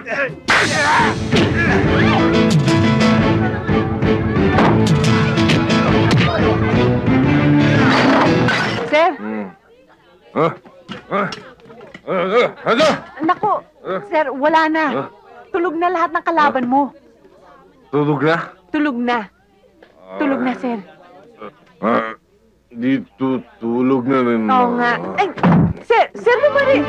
Sir? Ano? Naku, sir, wala na. Tulog na lahat ng kalaban mo. Tulog na? Tulog na. Tulog na, sir. Dito tulog na rin. Oo nga. Ay, sir naman rin.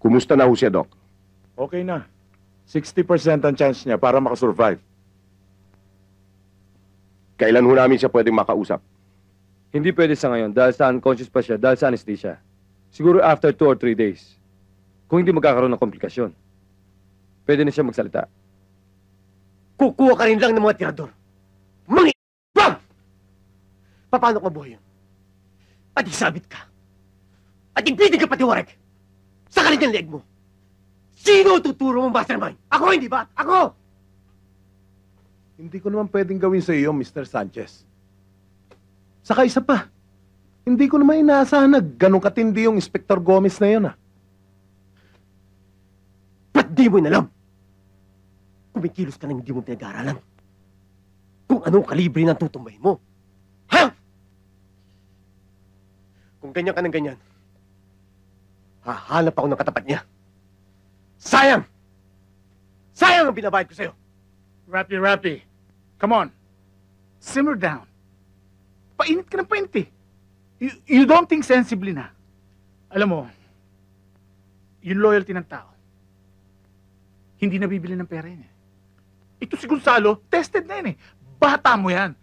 Kumusta na ho siya, Doc? Okay na. 60% ang chance niya para makasurvive. Kailan ho namin siya pwedeng makausap? Hindi pwede sa ngayon dahil sa unconscious pa siya dahil sa anesthesia. Siguro after 2 or 3 days. Kung hindi magkakaroon ng komplikasyon, pwede na siya magsalita. Kukuha ka rin lang ng mga tirador. Bang! Paano ka mabuhay yun? At isabit ka. At ipitin ka patiwarag. Sa kanilang leeg mo. Sino tuturo mong mastermind? Ako, hindi ba? Ako! Hindi ko naman pwedeng gawin sa iyo, Mr. Sanchez. Saka isa pa, hindi ko naman inaasahan na ganun katindi yung Inspector Gomez na yun, Ba't di mo inalam? Kumikilos ka nang hindi mo pinag-aaralan. Kung anong kalibre ng tutumbay mo. Ha? Kung ganyan ka ng ganyan, hahanap ako ng katapat niya. Sayang! Sayang ang binabayad ko sa'yo! Rappy, come on. Simmer down. Painit ka ng painit eh. You don't think sensibly na. Alam mo, yung loyalty ng tao, hindi nabibili ng pera yun eh. Ito si Gonzalo, tested na yun eh. Bata mo yan.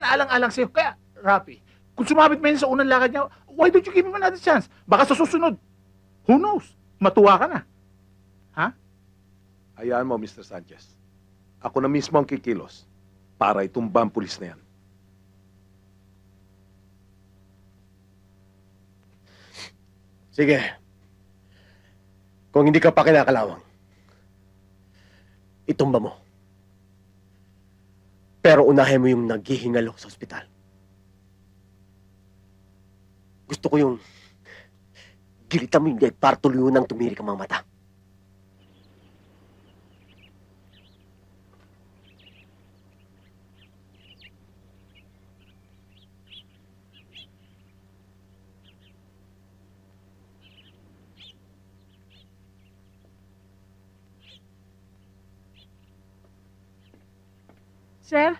Naalang-alang sa'yo. Kaya, Rappy, kung sumabit mo yun sa unang lakad niya, why don't you give him another chance? Baka sa susunod, who knows? Matuwa ka na. Ha? Hayaan mo, Mr. Sanchez. Ako na mismo ang kikilos para itumba ang pulis na yan. Sige. Kung hindi ka pa kinakalawang, itumba mo. Pero unahin mo yung naghihingalo sa ospital. Gusto ko yung gilitan mo yung leg para tuluyan ng tumirik ang mga mata. Sir?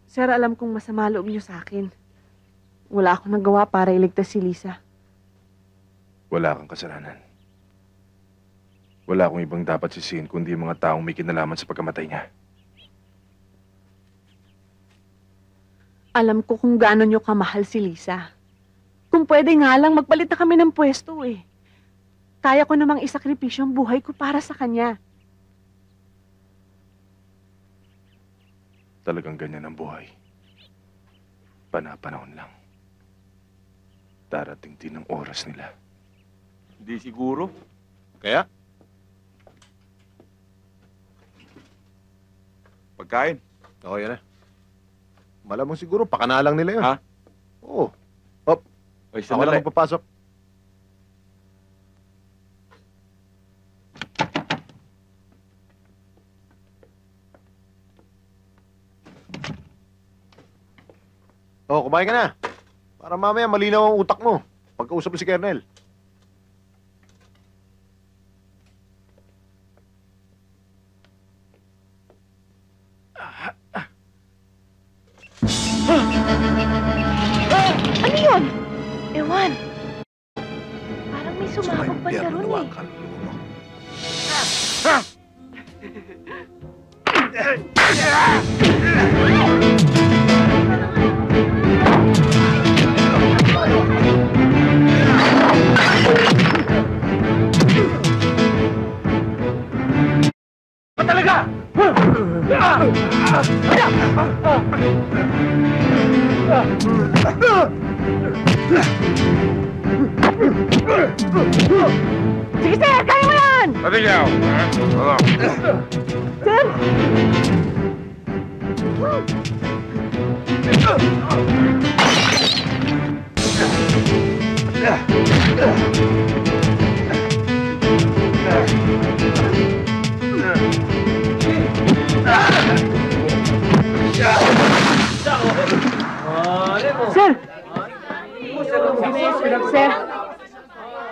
Sir, alam kong masama loob niyo sa akin. Wala akong nagawa para iligtas si Lisa. Wala kang kasalanan. Wala akong ibang dapat sisihin kundi mga taong may kinalaman sa pagkamatay niya. Alam ko kung gaano niyo kamahal si Lisa. Kung pwede nga lang, magpalit na kami ng pwesto eh. Kaya ko namang isakripisyo ang buhay ko para sa kanya. Talagang ganyan ang buhay. Panapanahon lang. Darating din ang oras nila. Hindi siguro. Kaya? Pagkain. Oo, yan na. Malamang siguro, pakanalang nila yun. Ha? Oo. Hop. Ay, ako na magpapasok. Oh, kumain ka na. Para mamaya malinaw ang utak mo. Pagkausap mo si Kernel. Ano yun? Ewan. Parang may sumabog pa siya ron eh. Talaga! Sige, sir! Kaya mo yan! Patigaw! Sir! Sir!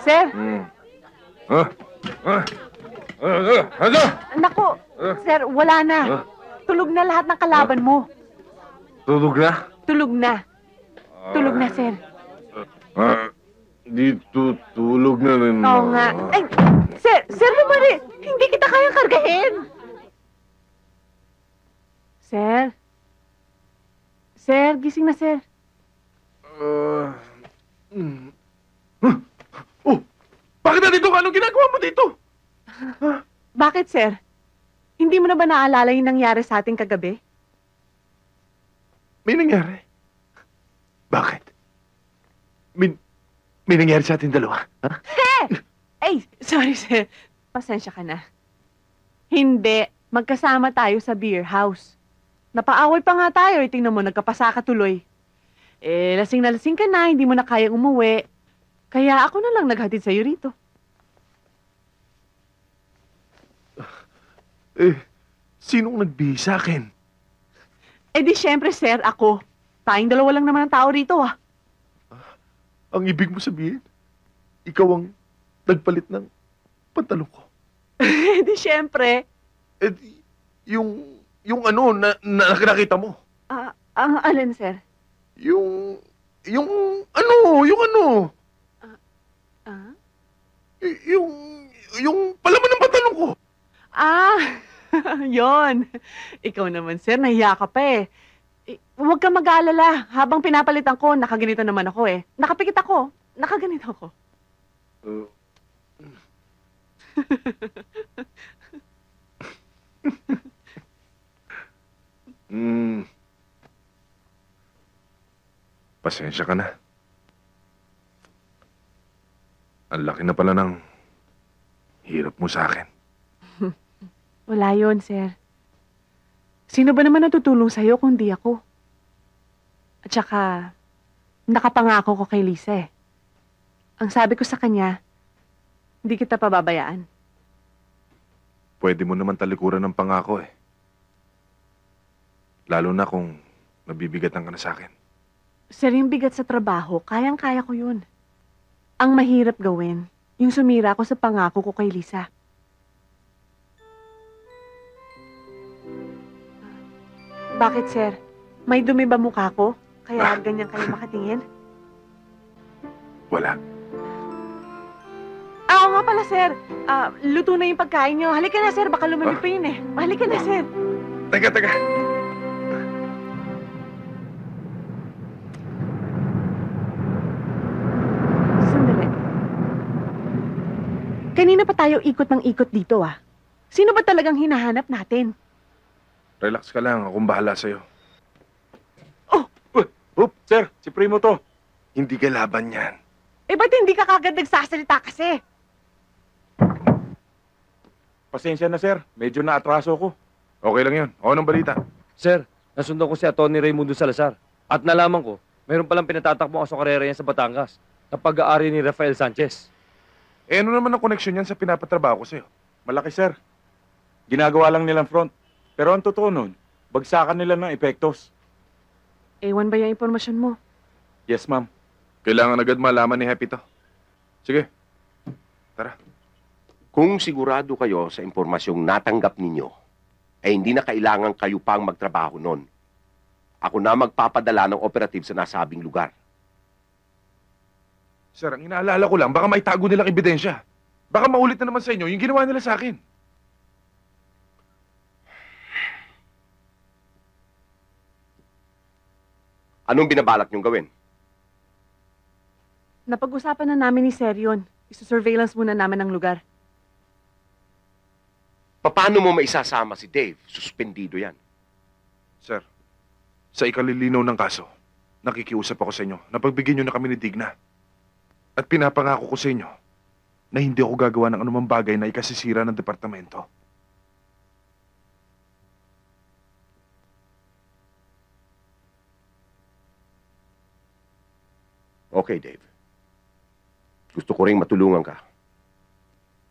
Sir! Sir! Ano? Naku! Sir, wala na. Tulog na lahat ng kalaban mo. Tulog na? Tulog na. Tulog na, sir. Dito tulog na rin. Oo nga. Ay, sir naman eh. Hindi kita kayang kargahin. Sir? Sir, gising na, sir. Oh! Bakit nandito ka? Anong ginagawa mo dito? Bakit, sir? Hindi mo na ba naalala yung nangyari sa ating kagabi? May nangyari? Bakit? May nangyari sa ating dalawa? Ha? Ay, sorry, sir. Pasensya ka na. Hindi. Magkasama tayo sa beer house. Napaaway pa nga tayo. Tingnan mo, nagkapasa ka tuloy. Lasing na lasing ka na. Hindi mo na kayang umuwi. Kaya ako na lang naghatid sa'yo rito. Sinong nagbihis sa akin? Di syempre, sir, ako. Tayong dalawa lang naman ang tao rito, ah. Ang ibig mo sabihin, ikaw ang nagpalit ng pantalon ko. Di syempre. Yung ano, na nakita mo. Ang alin, sir? Yung ano, Ah? yung palaman ng pantalon ko. Yon. Ikaw naman, sir, nahiya ka pa eh. Huwag kang mag-aalala. Habang pinapalitan ko, nakaganito naman ako eh. Nakapikit ako. Nakaganito ako. Pasensya ka na. Ang laki na pala ng hirap mo sa akin. Wala yon, sir. Sino ba naman natutulong sa'yo kung di ako? At saka, nakapangako ko kay Lisa eh. Ang sabi ko sa kanya, hindi kita pababayaan. Pwede mo naman talikuran ng pangako eh. Lalo na kung nabibigatan ka na sa akin. Sir, yung bigat sa trabaho, kayang-kaya ko yun. Ang mahirap gawin, yung sumira ako sa pangako ko kay Lisa. Bakit, sir? May dumi ba mukha ko? Kaya ganyan kayo makatingin? Wala. Oo nga pala, sir. Luto na yung pagkain nyo. Halika na, sir. Baka lumamig pa yun eh. Halika na, sir. Teka. Sandali. Kanina pa tayo ikot ng ikot dito, ah. Sino ba talagang hinahanap natin? Relax ka lang. Akong bahala sa'yo. Sir, si Primo to. Hindi ka laban yan. Ba't hindi ka kagad nagsasalita kasi? Pasensya na, sir. Medyo na-atraso ko. Okay lang yun. Ako ng balita. Sir, nasundan ko si Atty. Raimundo Salazar. At nalaman ko, mayroon palang pinatatakbo ang sokarera yan sa Batangas na pag-aari ni Rafael Sanchez. Ano naman ang koneksyon yan sa pinapatrabaho ko sa'yo? Malaki, sir. Ginagawa lang nilang front. Pero ang totoo nun, bagsakan nila ng epektos. Ewan ba yung impormasyon mo? Yes, ma'am. Kailangan agad malaman ni Happy to. Sige. Tara. Kung sigurado kayo sa impormasyong natanggap ninyo, ay hindi na kailangan kayo pang magtrabaho nun. Ako na magpapadala ng operative sa nasabing lugar. Sir, ang inaalala ko lang, baka maitago nilang ebidensya. Baka maulit na naman sa inyo yung ginawa nila sa akin. Anong binabalak niyong gawin? Napag-usapan na namin ni Sir yun. Isu-surveillance muna namin ang lugar. Paano mo maisasama si Dave? Suspendido yan. Sir, sa ikalilinaw ng kaso, nakikiusap ako sa inyo na pagbigyan nyo na kami ni Digna. At pinapangako ko sa inyo na hindi ako gagawa ng anumang bagay na ikasisira ng departamento. Okay, Dave. Gusto ko ring matulungan ka.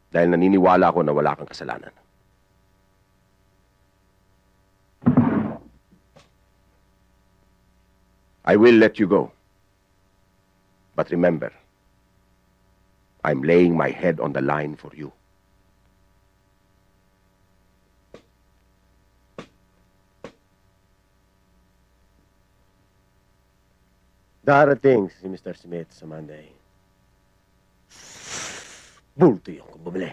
Dahil naniniwala ako na wala kang kasalanan. I will let you go. But remember, I'm laying my head on the line for you. Darating si Mr. Smith sa Monday. Bulto yung bumili.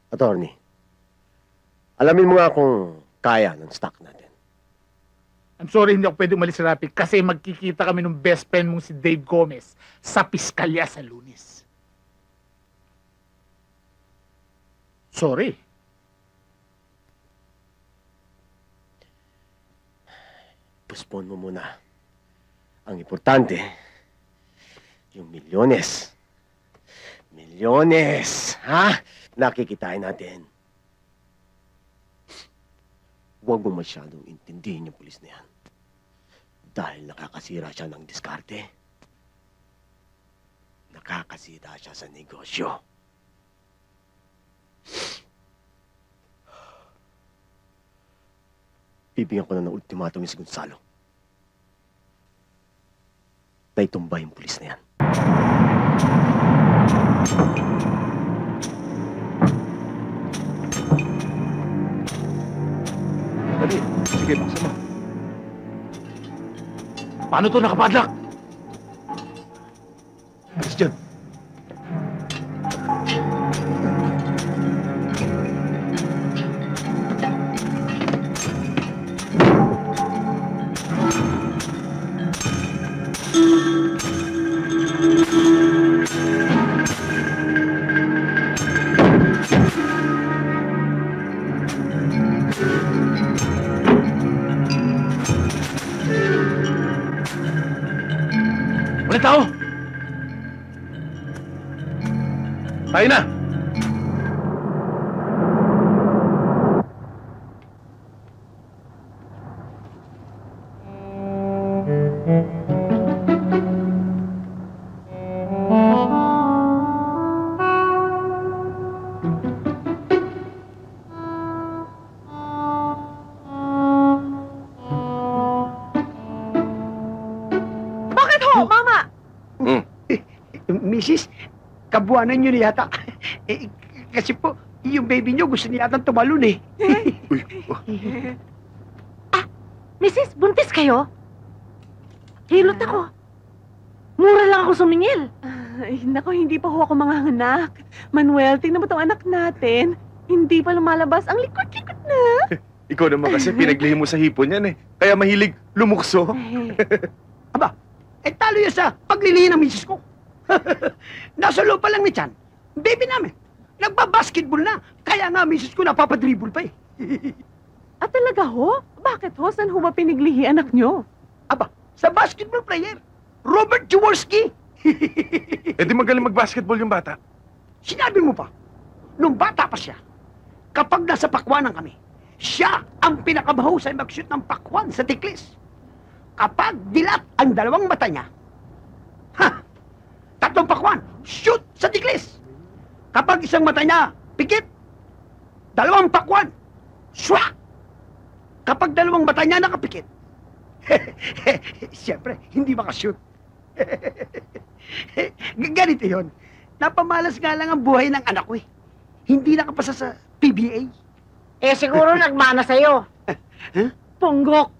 Attorney, alamin mo nga kung kaya ng stock natin. I'm sorry, hindi ako pwede umalis sa Rappi kasi magkikita kami ng best friend mong si Dave Gomez sa Piskalya sa Lunes. Sorry. Postpone mo muna. Ang importante, yung milyones. Milyones, ha? Nakikitain natin. Huwag mo masyadong intindihin yung pulis na yan. Dahil nakakasira siya ng diskarte. Nakakasira siya sa negosyo. Bibigyan ko na ng ultimatum si Gonzalo. Na itumba yung pulis na yan. Dali, sige, buksan mo. Paano to nakapadlock? Alis dyan. Walang tao! Tayo na! Bakit ho, Mama? Mrs., kabuanan niyo na yata. Kasi po, yung baby niyo gusto niya yata tumalon eh. Uy, Mrs., buntis kayo? Hilot ako. Mura lang ako sumingil. Ay, naku, hindi pa ho ako manganganak. Manuel, tingnan mo tong anak natin. Hindi pa lumalabas. Ang likot-likot na. ikaw naman kasi pinaglihim mo sa hipon yan eh. Kaya mahilig lumukso. Eh talo yan sa paglilihin ng misis ko. Nasa loob pa lang ni Chan, baby namin. Nagbabasketball na. Kaya nga misis ko napapadribble pa eh. At talaga ho? Bakit ho? Saan ho ba piniglihi anak nyo? Sa basketball player, Robert Jaworski. Eh di magaling mag-basketball yung bata. Sinabi mo pa, nung bata pa siya, kapag nasa pakwanan kami, siya ang pinakamahusay mag-shoot ng pakwan sa tiklis. Kapag dilat ang dalawang mata niya, tatlong pakwan, shoot sa tiklis. Kapag isang mata niya, pikit, dalawang pakwan, swak. Kapag dalawang mata niya nakapikit, siyempre, hindi makashoot. Ganito yun. Napamalas nga lang ang buhay ng anak ko eh. Hindi nakapasa sa PBA. Eh, siguro nagmana sa'yo. Ponggok.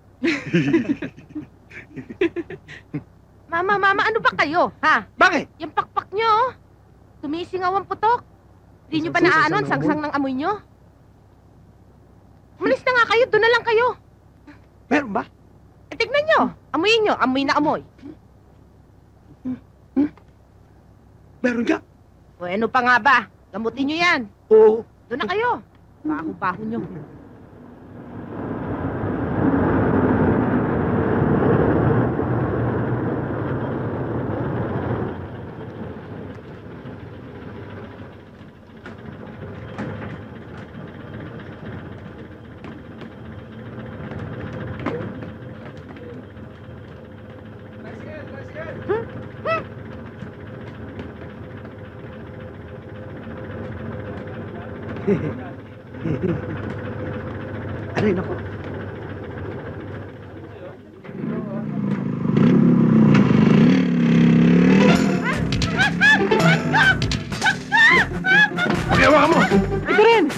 Mama, ano ba kayo, ha? Bakit? Yung pakpak nyo, oh. Tumisingaw ang putok. Di nyo ba naano ang sangsang ng amoy nyo? Umalis na nga kayo, doon na lang kayo. Meron ba? Eh, tignan nyo. Amoyin nyo, amoy na amoy. Meron ka? O, ano pa nga ba? Gamutin nyo yan. Oo. Doon na kayo. Baho-baho nyo. Aray, naku. Pinawa mo! Ito rin!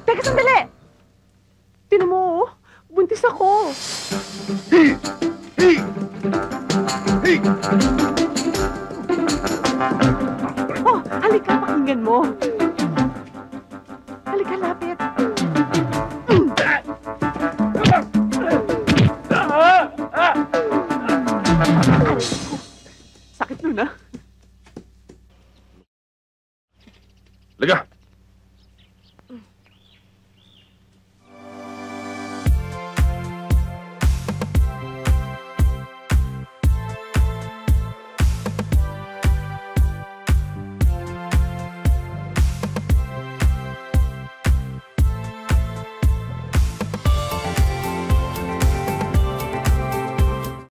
Teka, sandali! Tinan mo, oh. Buntis ako. Oh, halika, pakinggan mo. Halika, lapit. Sakit nun, ah. Liga!